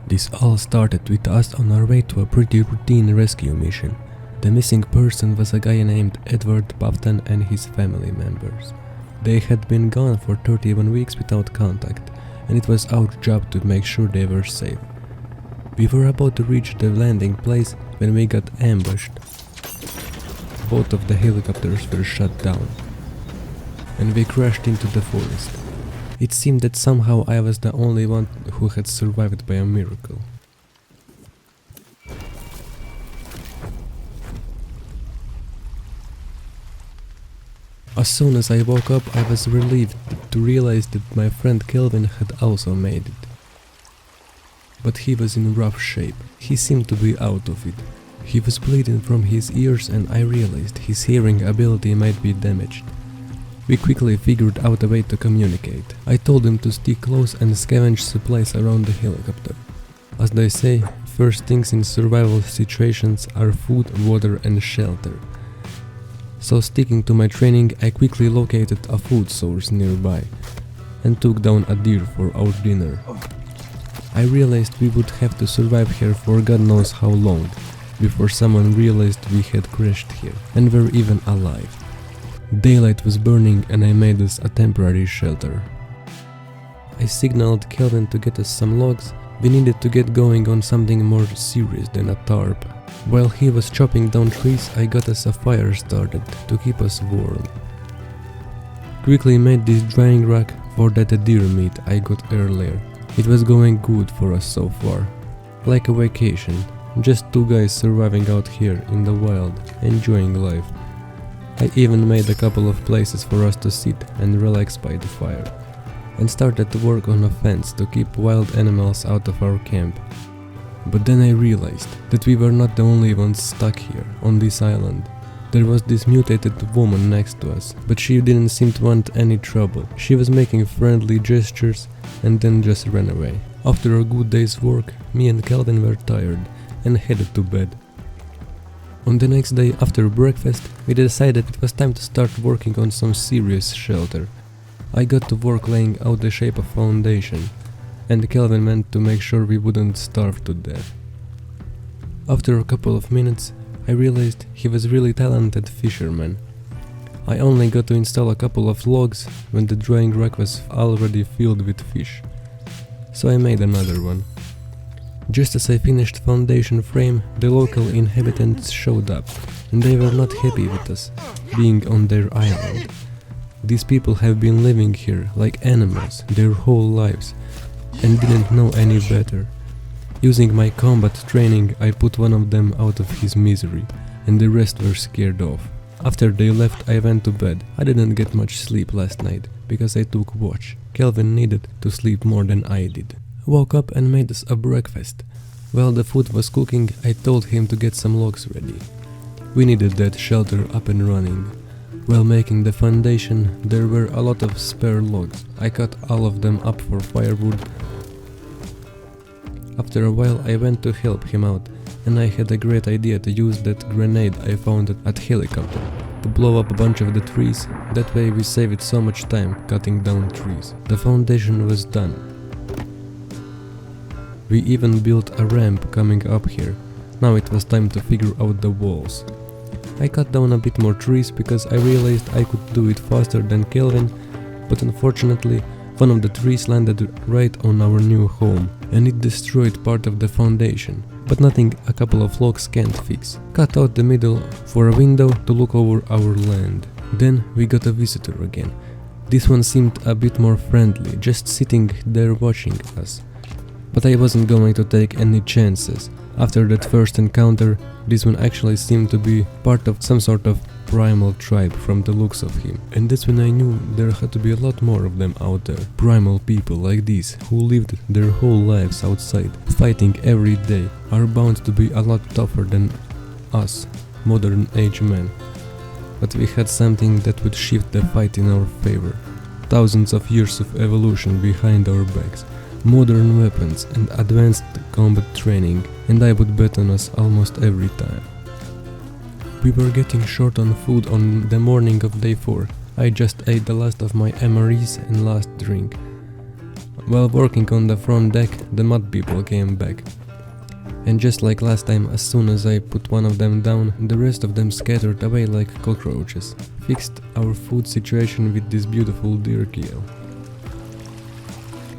This all started with us on our way to a pretty routine rescue mission. The missing person was a guy named Edward Bafton and his family members. They had been gone for 31 weeks without contact, and it was our job to make sure they were safe. We were about to reach the landing place when we got ambushed. Both of the helicopters were shut down, and we crashed into the forest. It seemed that somehow I was the only one who had survived by a miracle. As soon as I woke up, I was relieved to realize that my friend Kelvin had also made it. But he was in rough shape. He seemed to be out of it. He was bleeding from his ears, and I realized his hearing ability might be damaged. We quickly figured out a way to communicate. I told him to stick close and scavenge supplies around the helicopter. As they say, first things in survival situations are food, water and shelter. So sticking to my training, I quickly located a food source nearby and took down a deer for our dinner. I realized we would have to survive here for God knows how long before someone realized we had crashed here and were even alive. Daylight was burning and I made us a temporary shelter. I signaled Kelvin to get us some logs. We needed to get going on something more serious than a tarp. While he was chopping down trees, I got us a fire started to keep us warm. Quickly made this drying rack for that deer meat I got earlier. It was going good for us so far. Like a vacation, just two guys surviving out here in the wild, enjoying life. I even made a couple of places for us to sit and relax by the fire, and started to work on a fence to keep wild animals out of our camp. But then I realized that we were not the only ones stuck here, on this island. There was this mutated woman next to us, but she didn't seem to want any trouble. She was making friendly gestures and then just ran away. After a good day's work, me and Kelvin were tired and headed to bed. On the next day after breakfast, we decided it was time to start working on some serious shelter. I got to work laying out the shape of foundation, and Kelvin meant to make sure we wouldn't starve to death. After a couple of minutes, I realized he was really talented fisherman. I only got to install a couple of logs when the drying rack was already filled with fish, so I made another one. Just as I finished foundation frame, the local inhabitants showed up, and they were not happy with us being on their island. These people have been living here like animals their whole lives and didn't know any better. Using my combat training, I put one of them out of his misery, and the rest were scared off. After they left, I went to bed. I didn't get much sleep last night because I took watch. Kelvin needed to sleep more than I did. Woke up and made us a breakfast. While the food was cooking, I told him to get some logs ready. We needed that shelter up and running. While making the foundation, there were a lot of spare logs. I cut all of them up for firewood. After a while I went to help him out, and I had a great idea to use that grenade I found at helicopter to blow up a bunch of the trees. That way we saved so much time cutting down trees. The foundation was done. We even built a ramp coming up here. Now it was time to figure out the walls. I cut down a bit more trees because I realized I could do it faster than Kelvin, but unfortunately one of the trees landed right on our new home and it destroyed part of the foundation, but nothing a couple of logs can't fix. Cut out the middle for a window to look over our land. Then we got a visitor again. This one seemed a bit more friendly, just sitting there watching us. But I wasn't going to take any chances. After that first encounter, this one actually seemed to be part of some sort of primal tribe from the looks of him. And that's when I knew there had to be a lot more of them out there. Primal people like these, who lived their whole lives outside, fighting every day, are bound to be a lot tougher than us, modern age men. But we had something that would shift the fight in our favor. Thousands of years of evolution behind our backs, modern weapons and advanced combat training, and I would bet on us almost every time. We were getting short on food on the morning of day 4. I just ate the last of my MREs and last drink. While working on the front deck, the mud people came back. And just like last time, as soon as I put one of them down, the rest of them scattered away like cockroaches. Fixed our food situation with this beautiful deer kill.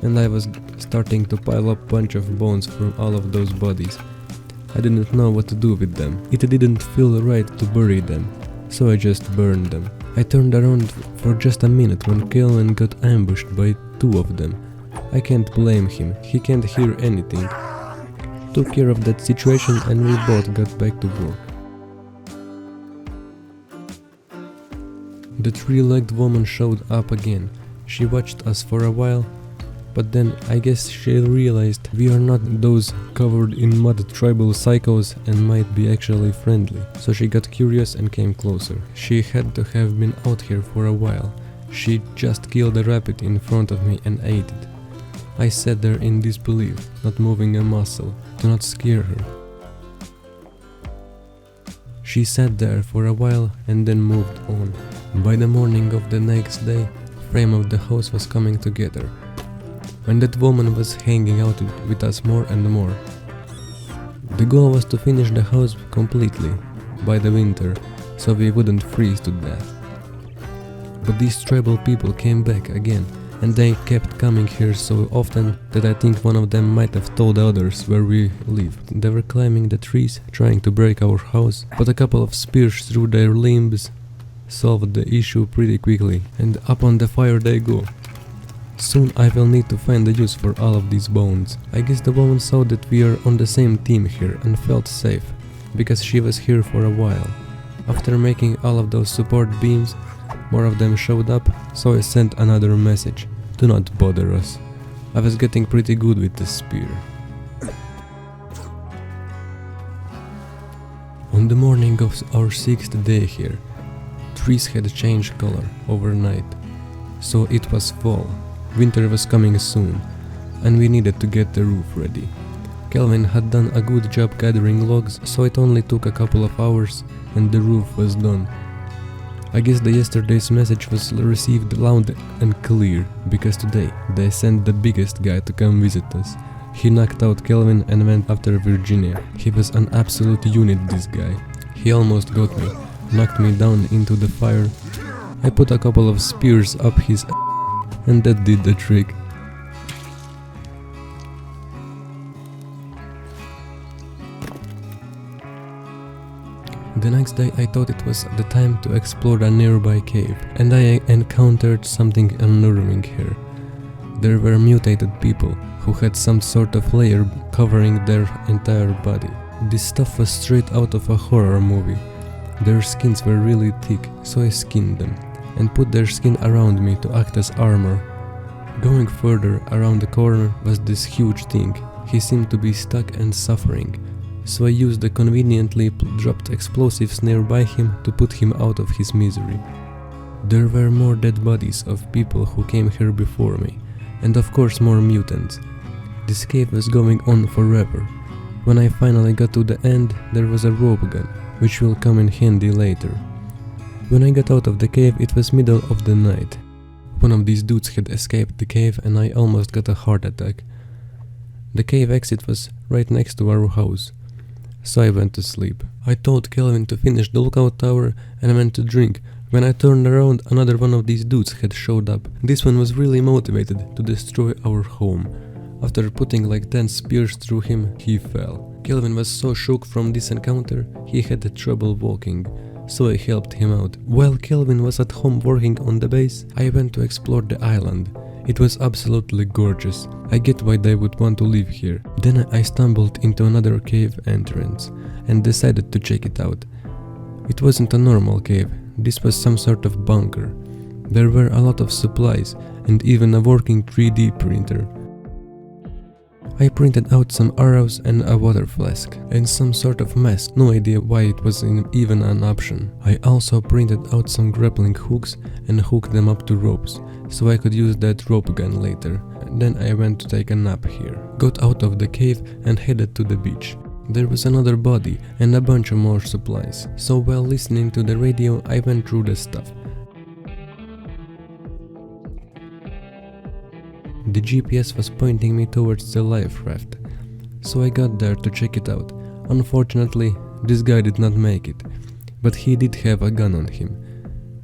And I was starting to pile up a bunch of bones from all of those bodies. I didn't know what to do with them. It didn't feel right to bury them, so I just burned them. I turned around for just a minute when Kelvin got ambushed by two of them. I can't blame him, he can't hear anything. Took care of that situation and we both got back to work. The three-legged woman showed up again. She watched us for a while, but then I guess she realized we are not those covered in mud tribal psychos and might be actually friendly. So she got curious and came closer. She had to have been out here for a while. She just killed a rabbit in front of me and ate it. I sat there in disbelief, not moving a muscle, to not scare her. She sat there for a while and then moved on. By the morning of the next day, the frame of the house was coming together, when that woman was hanging out with us more and more. The goal was to finish the house completely by the winter, so we wouldn't freeze to death. But these tribal people came back again, and they kept coming here so often that I think one of them might have told others where we lived. They were climbing the trees, trying to break our house, but a couple of spears through their limbs solved the issue pretty quickly, and up on the fire they go. Soon I will need to find a use for all of these bones. I guess the woman saw that we are on the same team here and felt safe, because she was here for a while. After making all of those support beams, more of them showed up, so I sent another message: do not bother us. I was getting pretty good with the spear. On the morning of our 6th day here, trees had changed color overnight, so it was fall. Winter was coming soon, and we needed to get the roof ready. Kelvin had done a good job gathering logs, so it only took a couple of hours and the roof was done. I guess the yesterday's message was received loud and clear, because today they sent the biggest guy to come visit us. He knocked out Kelvin and went after Virginia. He was an absolute unit, this guy. He almost got me, knocked me down into the fire. I put a couple of spears up his and that did the trick. The next day I thought it was the time to explore a nearby cave, and I encountered something unnerving here. There were mutated people who had some sort of layer covering their entire body. This stuff was straight out of a horror movie. Their skins were really thick, so I skinned them and put their skin around me to act as armor. Going further around the corner was this huge thing. He seemed to be stuck and suffering, so I used the conveniently dropped explosives nearby him to put him out of his misery. There were more dead bodies of people who came here before me, and of course more mutants. This cave was going on forever. When I finally got to the end, there was a rope gun, which will come in handy later. When I got out of the cave, it was middle of the night. One of these dudes had escaped the cave and I almost got a heart attack. The cave exit was right next to our house, so I went to sleep. I told Kelvin to finish the lookout tower and went to drink. When I turned around, another one of these dudes had showed up. This one was really motivated to destroy our home. After putting like 10 spears through him, he fell. Kelvin was so shook from this encounter, he had trouble walking, so I helped him out. While Kelvin was at home working on the base, I went to explore the island. It was absolutely gorgeous. I get why they would want to live here. Then I stumbled into another cave entrance and decided to check it out. It wasn't a normal cave, this was some sort of bunker. There were a lot of supplies and even a working 3D printer. I printed out some arrows and a water flask and some sort of mask, no idea why it was even an option. I also printed out some grappling hooks and hooked them up to ropes, so I could use that rope gun later. Then I went to take a nap here, got out of the cave and headed to the beach. There was another body and a bunch of more supplies, so while listening to the radio I went through the stuff. The GPS was pointing me towards the life raft, so I got there to check it out. Unfortunately, this guy did not make it, but he did have a gun on him.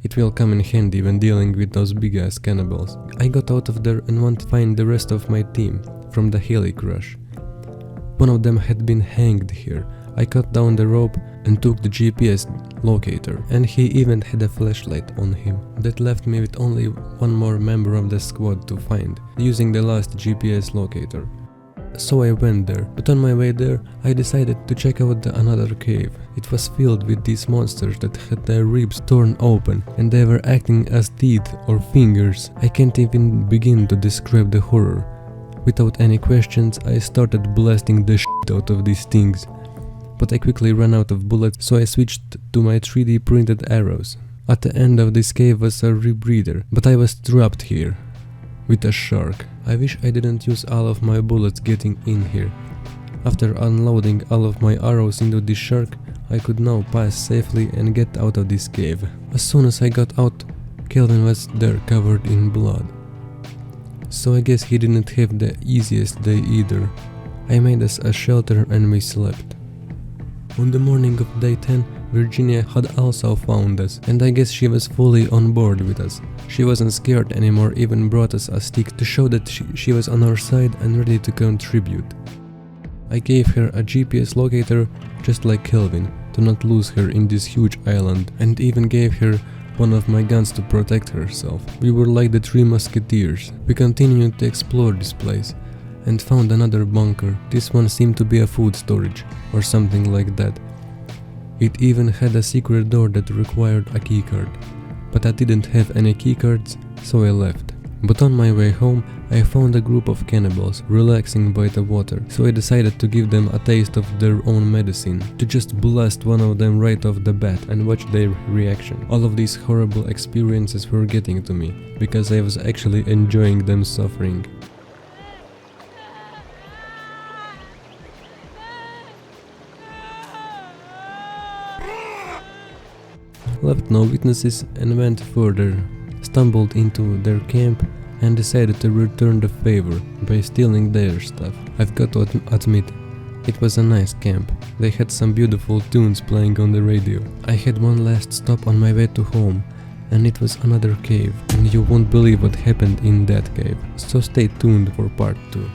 It will come in handy when dealing with those big-ass cannibals. I got out of there and went to find the rest of my team from the heli crash. One of them had been hanged here. I cut down the rope and took the GPS locator, and he even had a flashlight on him. That left me with only one more member of the squad to find, using the last GPS locator. So I went there, but on my way there I decided to check out another cave. It was filled with these monsters that had their ribs torn open, and they were acting as teeth or fingers. I can't even begin to describe the horror. Without any questions, I started blasting the shit out of these things. But I quickly ran out of bullets, so I switched to my 3D printed arrows. At the end of this cave was a rebreather, but I was trapped here with a shark. I wish I didn't use all of my bullets getting in here. After unloading all of my arrows into this shark, I could now pass safely and get out of this cave. As soon as I got out, Kelvin was there covered in blood. So I guess he didn't have the easiest day either. I made us a shelter and we slept. On the morning of day 10, Virginia had also found us, and I guess she was fully on board with us. She wasn't scared anymore, even brought us a stick to show that she was on our side and ready to contribute. I gave her a GPS locator just like Kelvin, to not lose her in this huge island, and even gave her one of my guns to protect herself. We were like the three musketeers. We continued to explore this place and found another bunker. This one seemed to be a food storage or something like that. It even had a secret door that required a keycard, but I didn't have any keycards, so I left. But on my way home, I found a group of cannibals relaxing by the water, so I decided to give them a taste of their own medicine, to just blast one of them right off the bat and watch their reaction. All of these horrible experiences were getting to me, because I was actually enjoying them suffering. Left no witnesses and went further, stumbled into their camp and decided to return the favor by stealing their stuff. I've got to admit, it was a nice camp. They had some beautiful tunes playing on the radio. I had one last stop on my way to home, and it was another cave, and you won't believe what happened in that cave, so stay tuned for part 2.